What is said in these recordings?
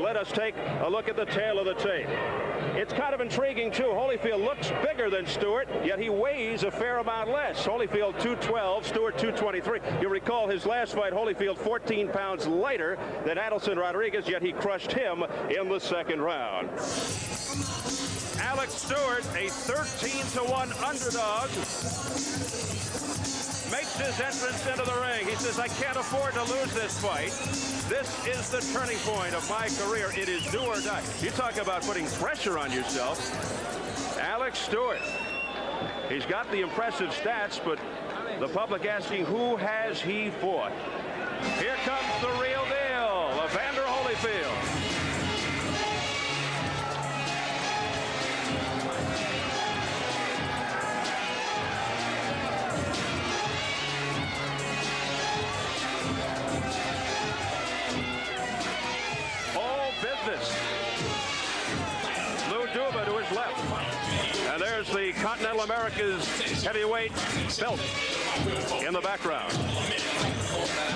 And let us take a look at the tail of the tape. It's kind of intriguing, too. Holyfield looks bigger than Stewart, yet he weighs a fair amount less. Holyfield 212, Stewart 223. You recall his last fight, Holyfield 14 pounds lighter than Adelson Rodriguez, yet he crushed him in the second round. Alex Stewart, a 13-to-1 underdog, makes his entrance into the ring. He says, I can't afford to lose this fight. This is the turning point of my career. It is do or die. You talk about putting pressure on yourself. Alex Stewart. He's got the impressive stats, but the public asking, who has he fought? Here comes the real deal, Evander Holyfield. And there's the Continental America's heavyweight belt in the background.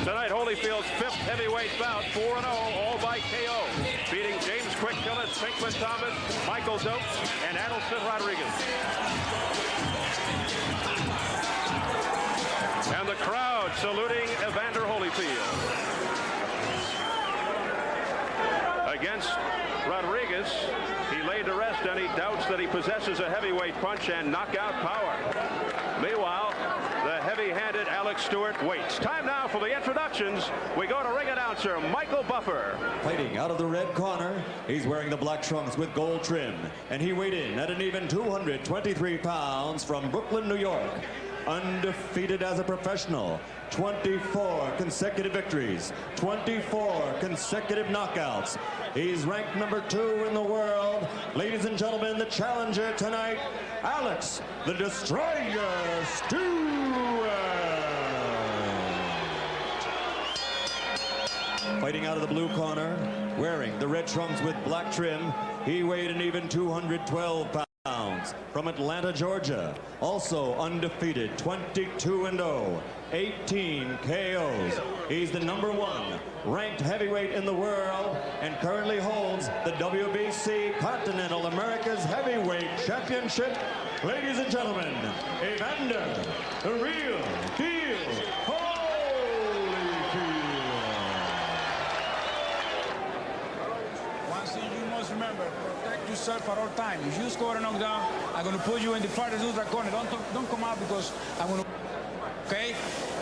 Tonight, Holyfield's fifth heavyweight bout, 4-0, all by KO, beating James Quick Gillis, Pinkman Thomas, Michael Dokes, and Adelson Rodriguez. And the crowd saluting Evander Holyfield. Against Rodriguez, he laid to rest any doubts that he possesses a heavyweight punch and knockout power. Meanwhile, the heavy-handed Alex Stewart waits. Time now for the introductions. We go to ring announcer Michael Buffer. Fighting out of the red corner, he's wearing the black trunks with gold trim, and he weighed in at an even 223 pounds from Brooklyn, New York. Undefeated as a professional, 24 consecutive victories, 24 consecutive knockouts. He's ranked number 2 in the world. Ladies and gentlemen, the challenger tonight, Alex the Destroyer Stewart. Fighting out of the blue corner, wearing the red trunks with black trim, he weighed an even 212 pounds. From Atlanta, Georgia, also undefeated, 22-0, 18 KOs. He's the number 1 ranked heavyweight in the world and currently holds the WBC Continental America's Heavyweight Championship. Ladies and gentlemen, Evander, the real deal, Holyfield. One thing you must remember, protect yourself at all times. If you score a knockdown, I'm going to put you in the farthest ultra corner. Don't come out because I'm going to... Okay?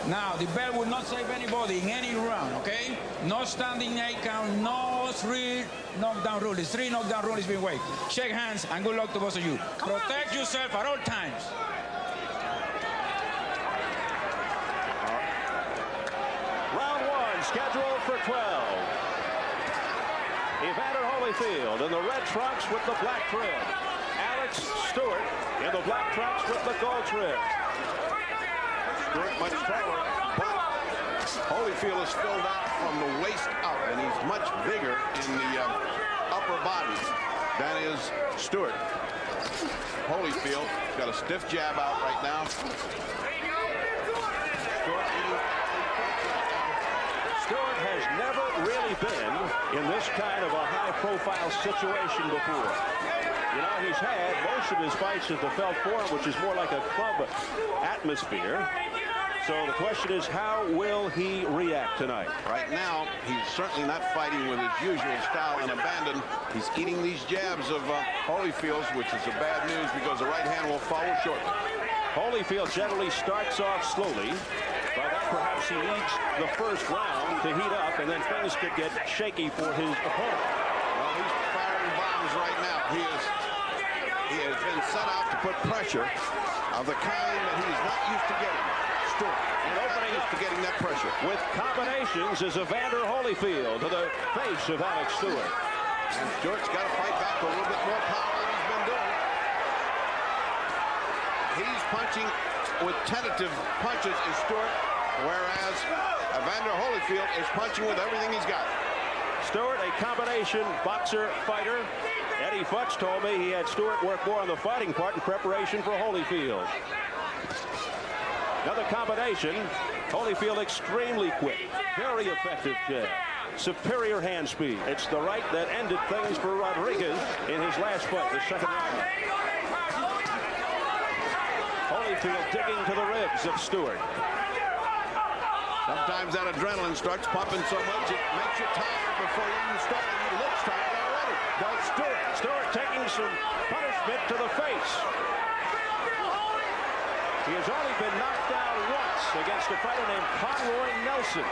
Now, the bell will not save anybody in any round, okay? No standing 8 count, no 3 knockdown rule. The 3 knockdown rule is being waived. Shake hands and good luck to both of you. Protect yourself at all times. Round 1 scheduled for 12. Evander Holyfield in the red trunks with the black trim. Alex Stewart in the black trunks with the gold trim. Stewart much taller, but Holyfield is filled out from the waist up, and he's much bigger in the upper body than is Stewart. Holyfield got a stiff jab out right now. Stewart has never really been in this kind of a high-profile situation before. You know, he's had most of his fights at the Felt Forum, which is more like a club atmosphere. So the question is, how will he react tonight? Right now, he's certainly not fighting with his usual style and abandon. He's eating these jabs of Holyfield's, which is a bad news because the right hand will follow shortly. Holyfield generally starts off slowly. By that, perhaps he needs the first round to heat up, and then things could get shaky for his opponent. Well, he's firing bombs right now. He has been set out to put pressure of the kind that he's not used to getting. Stewart, and opening up to getting that pressure. With combinations is Evander Holyfield to the face of Alex Stewart. And Stewart's got to fight back with a little bit more power than he's been doing. He's punching with tentative punches in Stewart, whereas Evander Holyfield is punching with everything he's got. Stewart, a combination boxer fighter. Eddie Futz told me he had Stewart work more on the fighting part in preparation for Holyfield. Another combination. Holyfield extremely quick, very effective jab. superior hand speed. It's the right that ended things for Rodriguez in his last fight, the second round. Holyfield digging to the ribs of Stewart. Sometimes that adrenaline starts pumping so much it makes you tired before you even start. He looks tired already. Does Stewart. Stewart taking some punishment to the face. He has only been knocked down once against a fighter named Conroy Nelson.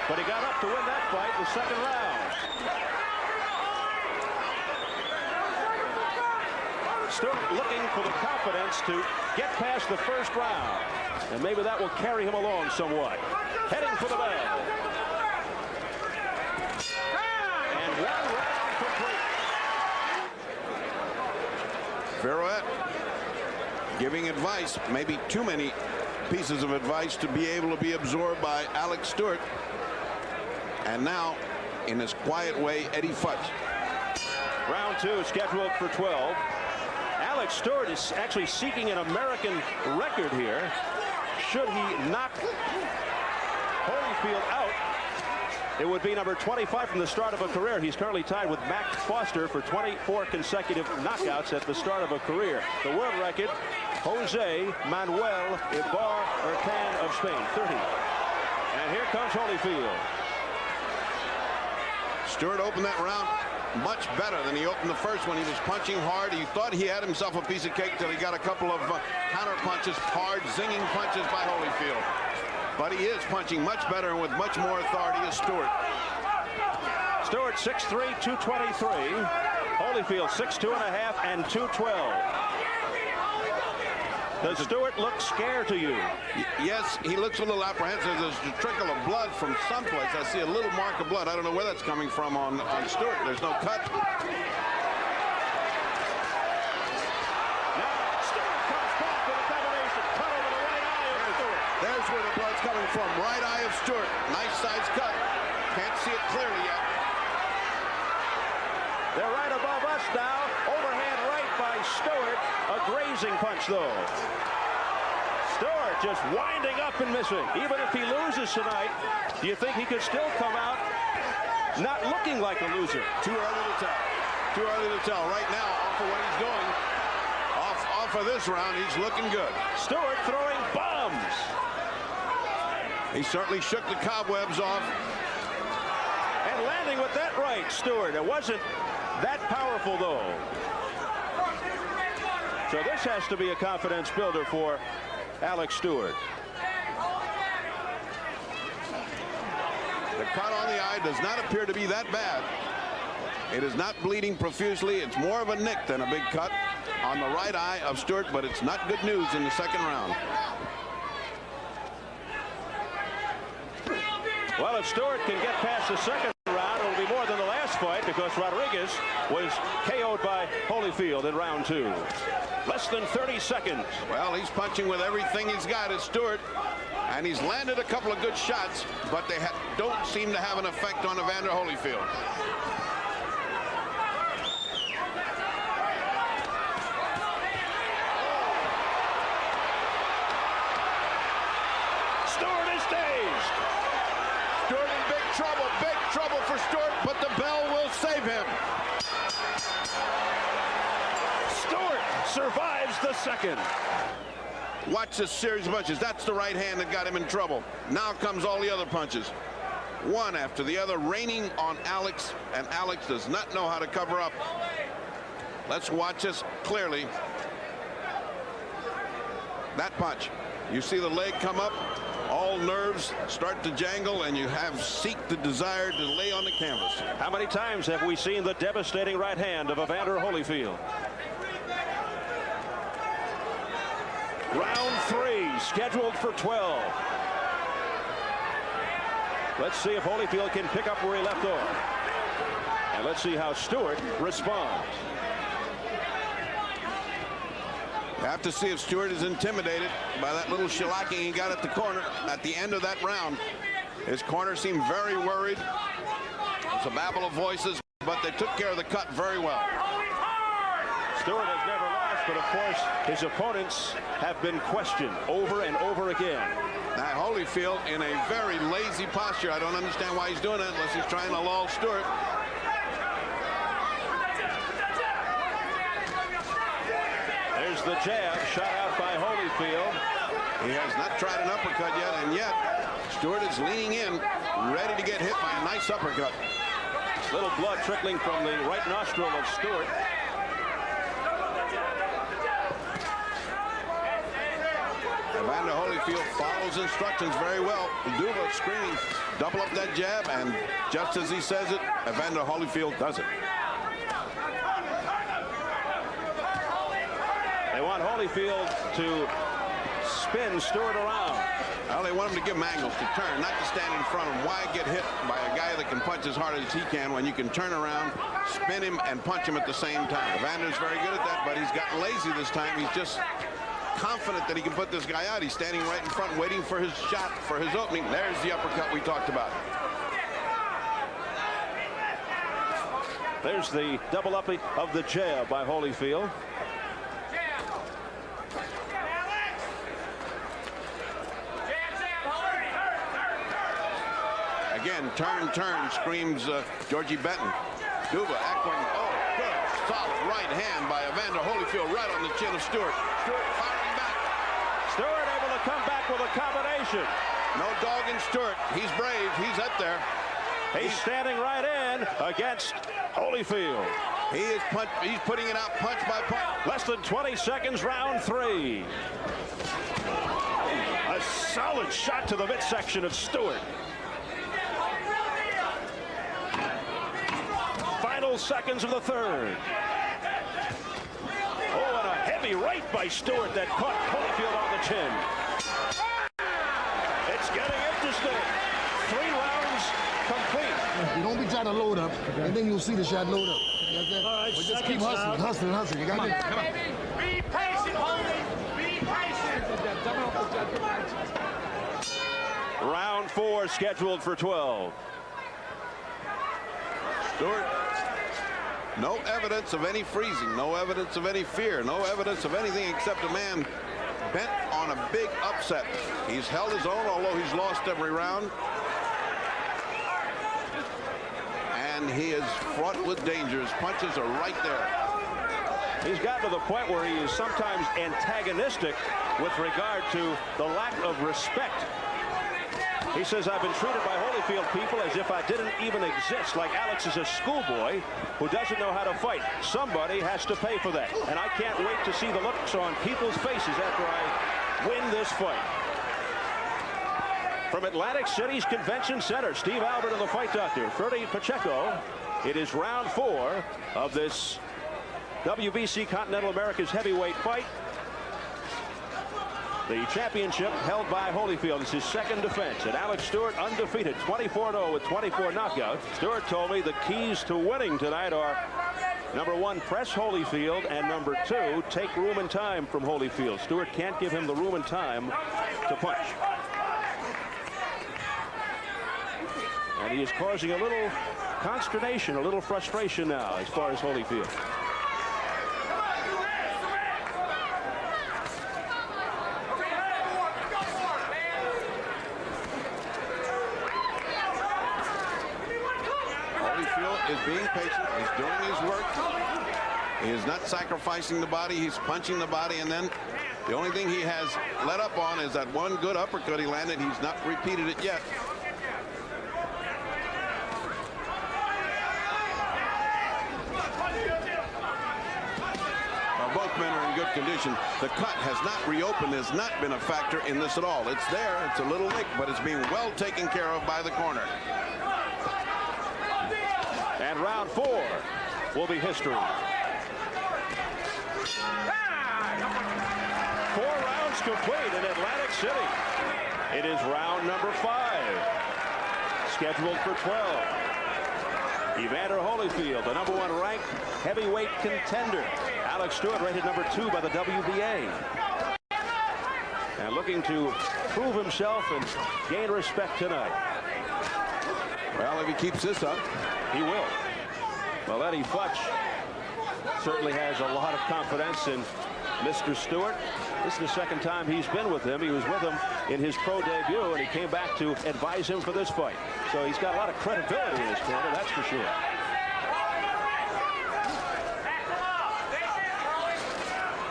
But he got up to win that fight in the second round. Stewart looking for the confidence to get past the first round. And maybe that will carry him along somewhat. Heading for the bell. And one round complete. Ferroet giving advice, maybe too many pieces of advice to be able to be absorbed by Alex Stewart. And now, in his quiet way, Eddie Futz. Round 2 is scheduled for 12. Alex Stewart is actually seeking an American record here. Should he knock Holyfield out, it would be number 25 from the start of a career. He's currently tied with Mac Foster for 24 consecutive knockouts at the start of a career. The world record, Jose Manuel Ibar Urcan of Spain, 30. And here comes Holyfield. Stewart opened that round much better than he opened the first one. He was punching hard. He thought he had himself a piece of cake till he got a couple of counter punches, hard, zinging punches by Holyfield. But he is punching much better and with much more authority as Stewart. Stewart 6'3", 223. Holyfield 6'2 and a half and 212. Does Stewart look scared to you? Yes, he looks a little apprehensive. There's a trickle of blood from someplace. I see a little mark of blood. I don't know where that's coming from on Stewart. There's no cut. Now Stewart comes back with a combination. Cut over the right eye of Stewart. There's where the blood's coming from. Right eye of Stewart. Nice size cut. Can't see it clearly yet. They're right above us now. Overhand right by Stewart. A grazing punch, though. Stewart just winding up and missing. Even if he loses tonight, do you think he could still come out not looking like a loser? Too early to tell. Too early to tell. Right now, off of what he's going, off of this round, he's looking good. Stewart throwing bombs. He certainly shook the cobwebs off. And landing with that right, Stewart. It wasn't that powerful, though. So this has to be a confidence builder for Alex Stewart. The cut on the eye does not appear to be that bad. It is not bleeding profusely. It's more of a nick than a big cut on the right eye of Stewart, but it's not good news in the second round. Well, if Stewart can get past the second round, it'll be more than the last fight because Rodriguez was KO'd by Holyfield in round 2. Less than 30 seconds. Well, he's punching with everything he's got at Stewart, and he's landed a couple of good shots, but they don't seem to have an effect on Evander Holyfield. Stewart is dazed. Stewart in big trouble for Stewart, but the bell will save him. Stewart survives the second. Watch this series of punches. That's the right hand that got him in trouble. Now comes all the other punches. One after the other, raining on Alex, and Alex does not know how to cover up. Let's watch this clearly. That punch. You see the leg come up, all nerves start to jangle, and you seek the desire to lay on the canvas. How many times have we seen the devastating right hand of Evander Holyfield? Round 3 scheduled for 12. Let's see if Holyfield can pick up where he left off. And let's see how Stewart responds. You have to see if Stewart is intimidated by that little shellacking he got at the corner at the end of that round. His corner seemed very worried. It's a babble of voices, but they took care of the cut very well. Stewart has never lost, but of course his opponents have been questioned over and over again. Now Holyfield in a very lazy posture. I don't understand why he's doing that unless he's trying to lull Stewart. There's the jab shot out by Holyfield. He has not tried an uppercut yet, and yet Stewart is leaning in, ready to get hit by a nice uppercut. Little blood trickling from the right nostril of Stewart. Evander Holyfield follows instructions very well. Duva screaming, double up that jab, and just as he says it, Evander Holyfield does it. They want Holyfield to spin Stewart around. Well, they want him to give him angles to turn, not to stand in front of him. Why get hit by a guy that can punch as hard as he can when you can turn around, spin him, and punch him at the same time? Evander's very good at that, but he's gotten lazy this time. He's just confident that he can put this guy out. He's standing right in front waiting for his shot, for his opening. There's the uppercut we talked about. There's the double up of the jab by Holyfield. Again, turn, screams Georgie Benton. Duva echoing, oh, good, solid right hand by Evander Holyfield right on the chin of Stewart. Stewart firing back. Stewart able to come back with a combination. No dog in Stewart. He's brave. He's up there. He's standing right in against Holyfield. He's putting it out punch by punch. Less than 20 seconds, round 3. A solid shot to the midsection of Stewart. Final seconds of the third. Oh, and a heavy right by Stewart that caught Holyfield on the chin. It's getting interesting. 3 rounds complete. You don't be trying to load up, and then you'll see the shot load up. You know what I'm saying? But just keep hustling. You got it. Come on. Be patient, homie. Be patient. Round 4 scheduled for 12. Stewart, no evidence of any freezing, no evidence of any fear, no evidence of anything except a man bent on a big upset. He's held his own, although he's lost every round. And he is fraught with danger. His punches are right there. He's gotten to the point where he is sometimes antagonistic with regard to the lack of respect. He says, I've been treated by Holyfield people as if I didn't even exist, like Alex is a schoolboy who doesn't know how to fight. Somebody has to pay for that. And I can't wait to see the looks on people's faces after I win this fight. From Atlantic City's Convention Center, Steve Albert and the fight doctor, Ferdy Pacheco. It is round 4 of this WBC Continental America's heavyweight fight. The championship held by Holyfield. It's his second defense. And Alex Stewart undefeated, 24-0 with 24 knockouts. Stewart told me the keys to winning tonight are, number 1, press Holyfield, and number 2, take room and time from Holyfield. Stewart can't give him the room and time to punch. And he is causing a little consternation, a little frustration now as far as Holyfield. Is being patient. He's doing his work. He is not sacrificing the body. He's punching the body, and then the only thing he has let up on is that one good uppercut he landed. He's not repeated it yet. Well, both men are in good condition. The cut has not reopened, has not been a factor in this at all. It's there. It's a little nick, but it's being well taken care of by the corner. And round 4 will be history. 4 rounds complete in Atlantic City. It is round number 5, scheduled for 12. Evander Holyfield, the number 1 ranked heavyweight contender. Alex Stewart rated number 2 by the WBA. And looking to prove himself and gain respect tonight. Well, if he keeps this up, he will. Well, Eddie Futch certainly has a lot of confidence in Mr. Stewart. This is the second time he's been with him. He was with him in his pro debut, and he came back to advise him for this fight. So he's got a lot of credibility in his corner, that's for sure.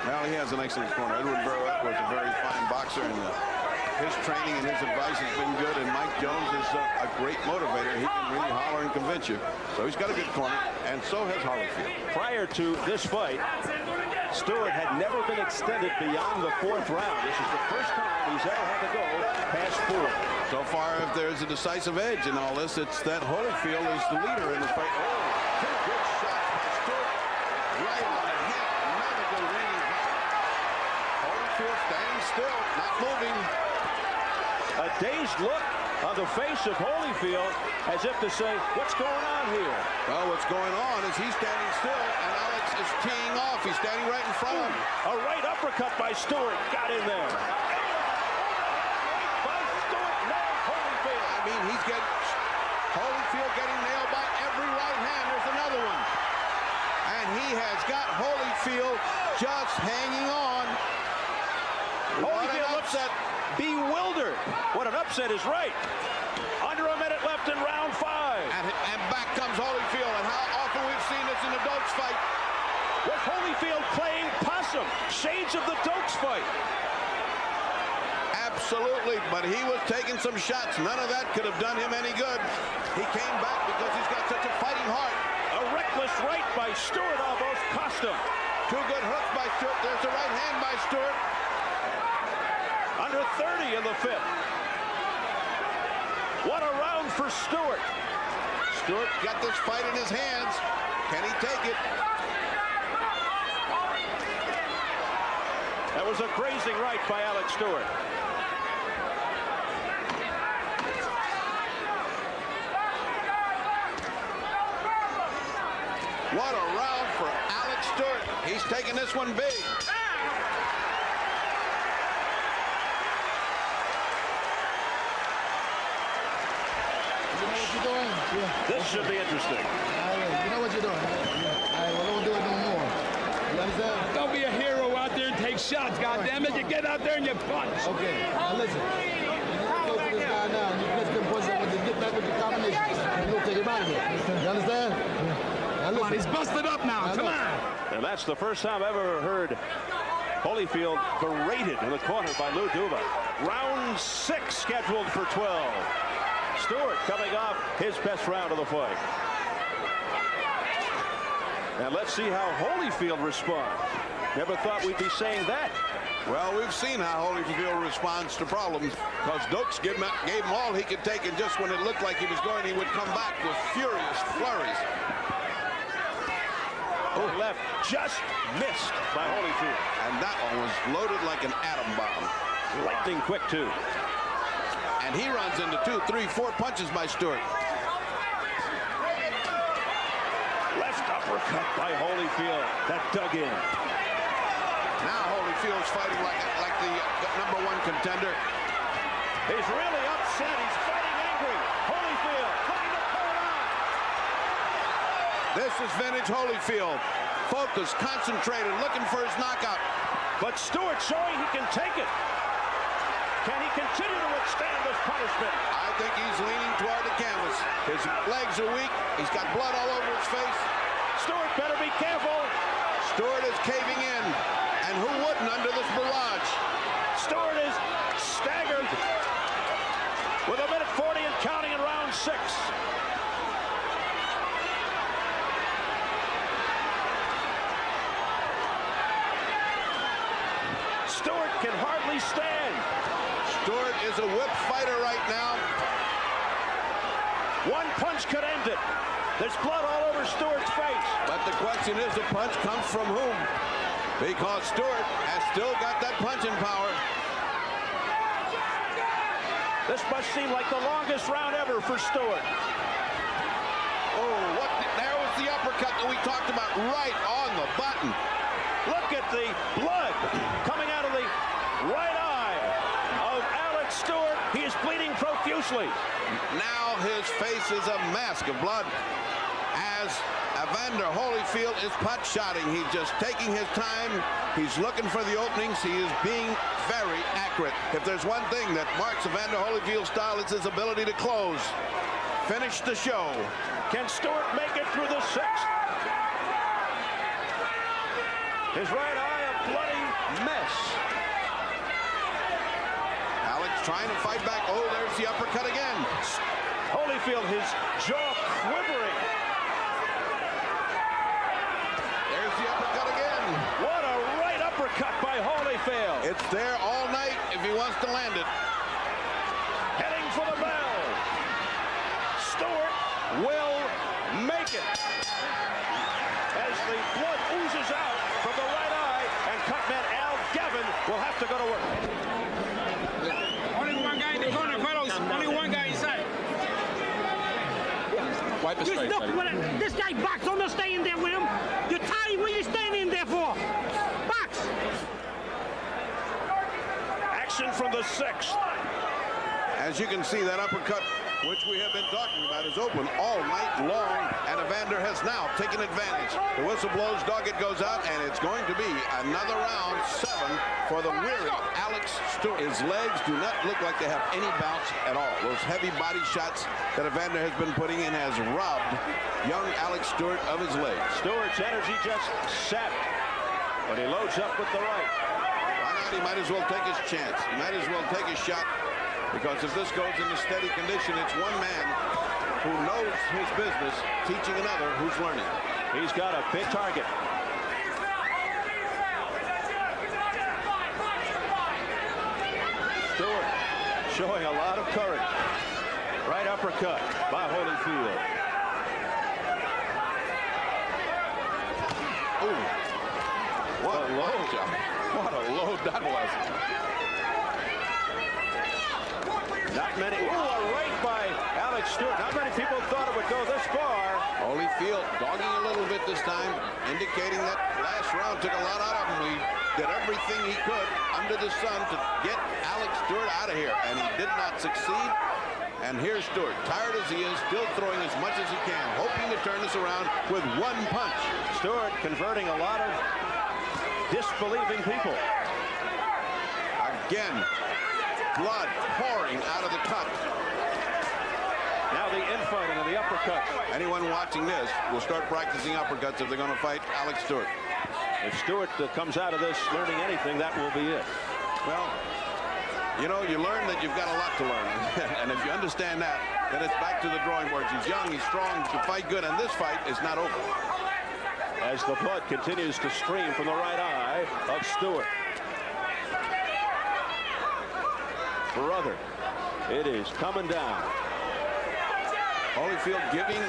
Well, he has an excellent corner. Edward Burroughs was a very fine boxer, and his training and his advice has been good. And Mike Jones is a great motivator. He can really holler and convince you. So he's got a good corner, and so has Holyfield. Prior to this fight, Stewart had never been extended beyond the 4th round. This is the first time he's ever had to go past 4. So far, if there's a decisive edge in all this, it's that Holyfield is the leader in the fight. Oh, 2 good shots by Stewart. Right on the head. Another good lead. Holyfield standing still, not moving. A dazed look on the face of Holyfield, as if to say, what's going on here? Well, what's going on is he's standing still, and Alex is teeing off. He's standing right in front of him. A right uppercut by Stewart got in there. By Stewart, nailed Holyfield. I mean, he's getting Holyfield getting nailed by every right hand. There's another one. And he has got Holyfield just hanging on. Holyfield looks bewildered. What an upset is right. Under a minute left in round 5. And back comes Holyfield. And how often we've seen this in a Dokes fight. Was Holyfield playing possum? Shades of the Dokes fight. Absolutely, but he was taking some shots. None of that could have done him any good. He came back because he's got such a fighting heart. A reckless right by Stewart almost cost him. 2 good hooks by Stewart. There's a right hand by Stewart. Under 30 in the 5th. What a round for Stewart. Stewart got this fight in his hands. Can he take it? That was a grazing right by Alex Stewart. What a round for Alex Stewart. He's taking this one big. This should be interesting. You know what you're doing. Well, don't do it no more. You understand? Don't be a hero out there and take shots, goddammit. You get out there and you punch. Okay. Now listen. You go to this guy now. You press them buttons and you get back with your combination. And you'll take him out of here. You understand? Now Come on, he's busted up now. Come on. And that's the first time I've ever heard Holyfield berated in the corner by Lou Duva. Round 6 scheduled for 12. Stewart coming off his best round of the fight. And let's see how Holyfield responds. Never thought we'd be saying that. Well, we've seen how Holyfield responds to problems because Dokes gave him all he could take, and just when it looked like he was going, he would come back with furious flurries. Oh, left just missed by Holyfield. And that one was loaded like an atom bomb. Lightning quick, too. And he runs into 2, 3, 4 punches by Stewart. Left uppercut by Holyfield. That dug in. Now Holyfield's fighting like the #1 contender. He's really upset. He's fighting angry. Holyfield looking to pull it on. This is vintage Holyfield. Focused, concentrated, looking for his knockout. But Stewart showing he can take it. Can he continue to withstand this punishment? I think he's leaning toward the canvas. His legs are weak. He's got blood all over his face. Stewart better be careful. Stewart is caving in. And who wouldn't under this barrage? Stewart is staggered with 1:40 and counting in round 6. Stewart can hardly stand. Stewart is a whip fighter right now. One punch could end it. There's blood all over Stewart's face. But the question is, the punch comes from whom? Because Stewart has still got that punching power. This must seem like the longest round ever for Stewart. Oh, there was the uppercut that we talked about, right on the button. Look at the blood coming out of the right eye of Alex Stewart. He is bleeding profusely. Now his face is a mask of blood. As Evander Holyfield is pot-shotting. He's just taking his time. He's looking for the openings. He is being very accurate. If there's one thing that marks Evander Holyfield's style, it's his ability to close. Finish the show. Can Stewart make it through the sixth? His right eye a bloody mess. Alex trying to fight back. Oh, there's the uppercut again. Holyfield, his jaw quivering. There's the uppercut again. What a right uppercut by Holyfield. It's there all night if he wants to land it. Heading for the bell. Stewart will make it. As the blood oozes out from the right eye, and cutman Al Gavin will have to go to work. Only one guy in the corner, fellows. Only one guy inside. Wipe his face. Look, this guy box. Don't stay in there with him. You're tired. What are you standing in there for? Box. Action from the sixth. As you can see, that uppercut, which we have been talking about, is open all night long, and Evander has now taken advantage. The whistle blows, dog it goes out, and it's going to be another round 7 for the weary Alex Stewart. His legs do not look like they have any bounce at all. Those heavy body shots that Evander has been putting in has robbed young Alex Stewart of his legs. Stewart's energy just sapped, but he loads up with the right. Why not? He might as well take his chance. He might as well take his shot. Because if this goes in a steady condition, it's one man who knows his business teaching another who's learning. He's got a big target. Stewart showing a lot of courage. Right uppercut by Holyfield. Ooh. What a load. What a load that was. Not many. Ooh, a right by Alex Stewart. Not many people thought it would go this far. Holyfield dogging a little bit this time, indicating that last round took a lot out of him. He did everything he could under the sun to get Alex Stewart out of here, and he did not succeed. And here's Stewart, tired as he is, still throwing as much as he can, hoping to turn this around with one punch. Stewart converting a lot of disbelieving people. Again, blood pouring out of the cut. Now the infighting and the uppercuts. Anyone watching this will start practicing uppercuts if they're going to fight Alex Stewart. If Stewart comes out of this learning anything, that will be it. Well, you know, you learn that you've got a lot to learn. And if you understand that, then it's back to the drawing boards. He's young, he's strong, he can fight good, and this fight is not over. As the blood continues to stream from the right eye of Stewart. Brother, it is coming down. Holyfield giving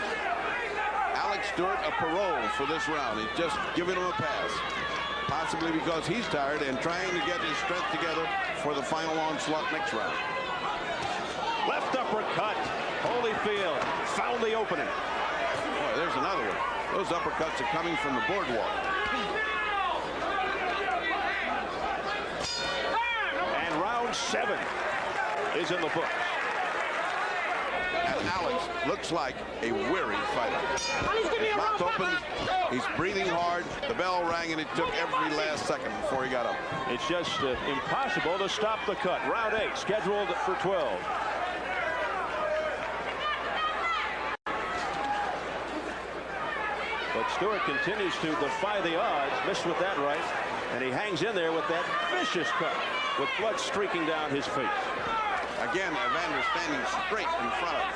Alex Stewart a parole for this round. He's just giving him a pass. Possibly because he's tired and trying to get his strength together for the final onslaught next round. Left uppercut. Holyfield found the opening. Boy, there's another one. Those uppercuts are coming from the boardwalk. And round 7 is in the books. And Alex looks like a weary fighter. His mouth open, he's breathing hard. The bell rang, and it took every last second before he got up. It's just impossible to stop the cut. Round 8 scheduled for 12. But Stewart continues to defy the odds. Missed with that right. And he hangs in there with that vicious cut with blood streaking down his face. Again, Evander standing straight in front of him.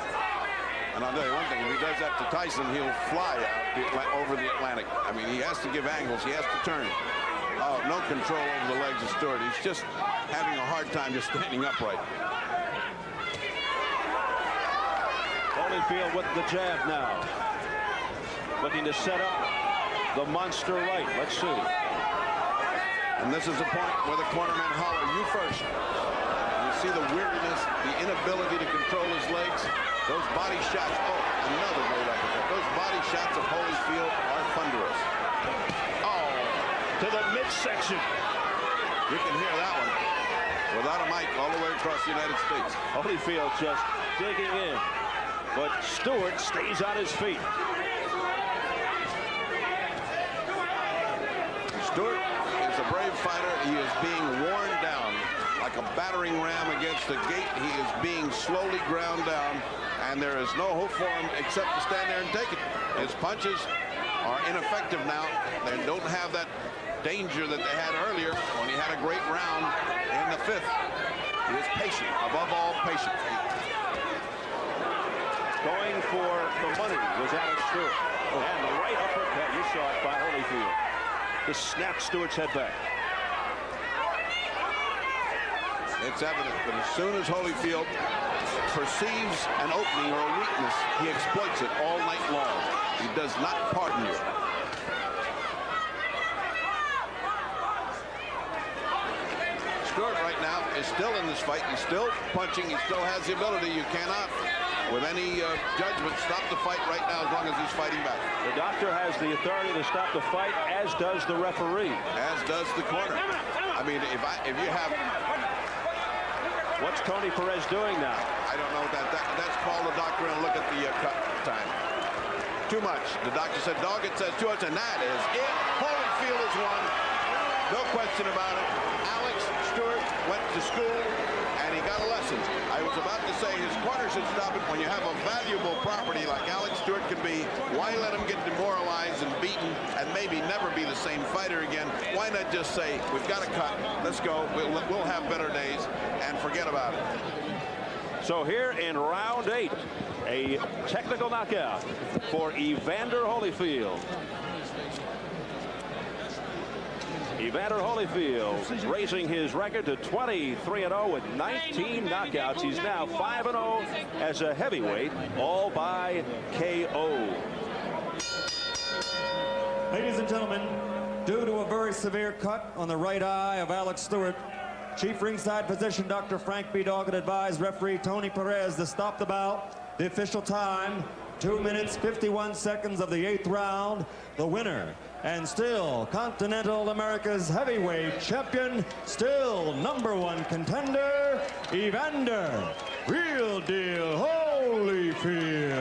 And I'll tell you one thing, if he does that to Tyson, he'll fly out over the Atlantic. I mean, he has to give angles. He has to turn. Oh, no control over the legs of Stewart. He's just having a hard time just standing upright. Holyfield with the jab now. Looking to set up the monster right. Let's see. And this is the point where the cornermen holler, "You first." You see the weirdness, the inability to control his legs. Those body shots. Oh, another great uppercut. Those body shots of Holyfield are thunderous. Oh, To the midsection. you can hear that one without a mic all the way across the United States. Holyfield just digging in. But Stewart stays on his feet. brave fighter. He is being worn down like a battering ram against the gate. He is being slowly ground down, and there is no hope for him except to stand there and take it. His punches are ineffective now. They don't have that danger that they had earlier when he had a great round in the 5th. He is patient, above all patient. Going for the money was Alex Stewart. And the right uppercut, you saw it by Holyfield. Just snapped Stewart's head back. It's evident that as soon as Holyfield perceives an opening or a weakness, he exploits it all night long. He does not pardon you. Stewart right now is still in this fight. He's still punching. He still has the ability. You cannot, with any judgment, stop the fight right now as long as he's fighting back. The doctor has the authority to stop the fight, as does the referee. As does the corner. I mean, if you have... What's Tony Perez doing now? I don't know. That's call the doctor and look at the cut time. Too much. The doctor said, dog, it says 2 outs, and that is it. Holyfield has won. No question about it. Alex Stewart went to school, and he got a lesson. I was about to say his corner should stop it. When you have a valuable property like Alex Stewart can be, why let him get demoralized and beaten and maybe never be the same fighter again? Why not just say, we've got a cut, let's go, we'll have better days, and forget about it. So here in round 8, a technical knockout for Evander Holyfield. Evander Holyfield raising his record to 23-0 with 19 knockouts. He's now 5-0 as a heavyweight, all by KO. Ladies and gentlemen, due to a very severe cut on the right eye of Alex Stewart, Chief Ringside Physician Dr. Frank B. Doggett advised referee Tony Perez to stop the bout. The official time, 2 minutes, 51 seconds of the 8th round. The winner, and still Continental America's heavyweight champion, still #1 contender, Evander Real Deal Holyfield.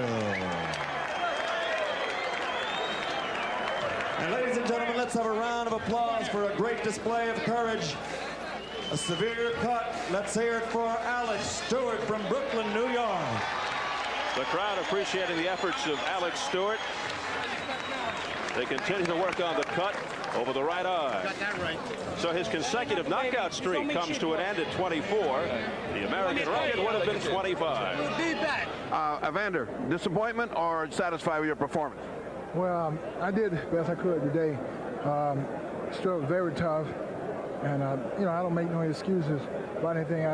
And ladies and gentlemen, let's have a round of applause for a great display of courage. A severe cut. Let's hear it for Alex Stewart from Brooklyn, New York. The crowd appreciating the efforts of Alex Stewart. They continue to work on the cut over the right eye. Got that right. So his consecutive knockout streak comes to an end at 24. The American record would have been 25. Be back. Evander, disappointment or satisfied with your performance? Well, I did the best I could today. Still very tough, and you know, I don't make no excuses about anything.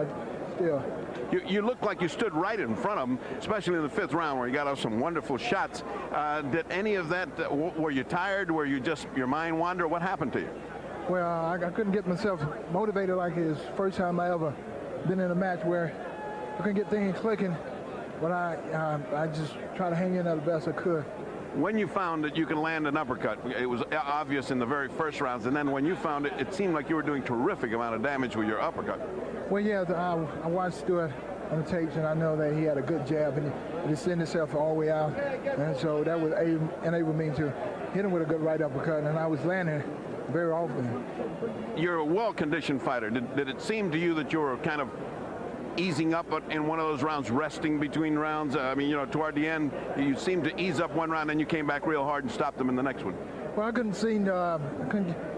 You looked like you stood right in front of him, especially in the 5th round where you got off some wonderful shots. Did any of that, were you tired? Were you just, your mind wander? What happened to you? Well, I couldn't get myself motivated like his first time I ever been in a match where I couldn't get things clicking, but I just tried to hang in there the best I could. When you found that you can land an uppercut, it was obvious in the very first rounds, and then when you found it, it seemed like you were doing terrific amount of damage with your uppercut. Well, yeah, I watched Stewart on the tapes, and I know that he had a good jab, and he sent himself all the way out, and so that would enable me to hit him with a good right uppercut, and I was landing very often. You're a well-conditioned fighter. Did it seem to you that you were kind of easing up in one of those rounds, resting between rounds? I mean, you know, toward the end, you seemed to ease up one round, and you came back real hard and stopped them in the next one. Well, I couldn't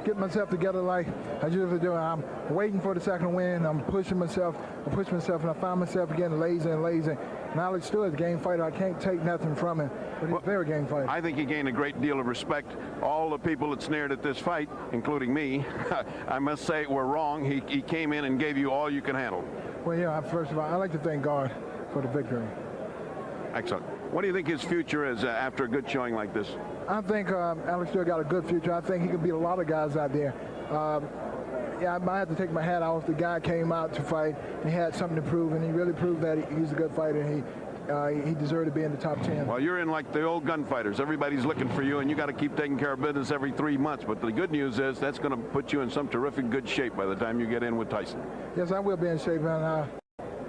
get myself together like I usually do. I'm waiting for the second win. I'm pushing myself, and I find myself getting lazy and lazy. And Alex Stewart's a game fighter. I can't take nothing from him, but he's a very game fighter. I think he gained a great deal of respect. All the people that sneered at this fight, including me, I must say were wrong. He came in and gave you all you can handle. Well, yeah, first of all, I'd like to thank God for the victory. Excellent. What do you think his future is after a good showing like this? I think Alex Stewart got a good future. I think he could beat a lot of guys out there. Yeah, I might have to take my hat off. The guy came out to fight. He had something to prove, and he really proved that he's a good fighter. He deserved to be in the top 10. Well, you're in like the old gunfighters. Everybody's looking for you, and you got to keep taking care of business every 3 months. But the good news is that's going to put you in some terrific good shape by the time you get in with Tyson. Yes, I will be in shape, and I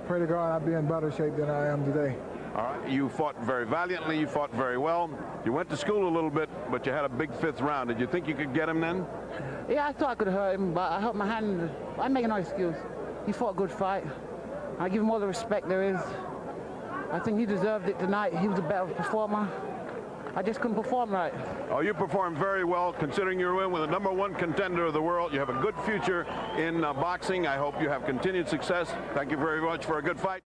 pray to God I'll be in better shape than I am today. All right, you fought very valiantly, you fought very well. You went to school a little bit, but you had a big 5th round. Did you think you could get him then? Yeah, I thought I could hurt him, but I hurt my hand. I make no excuse. He fought a good fight. I give him all the respect there is. I think he deserved it tonight. He was a better performer. I just couldn't perform right. Oh, you performed very well, considering you're in with the #1 contender of the world. You have a good future in boxing. I hope you have continued success. Thank you very much for a good fight.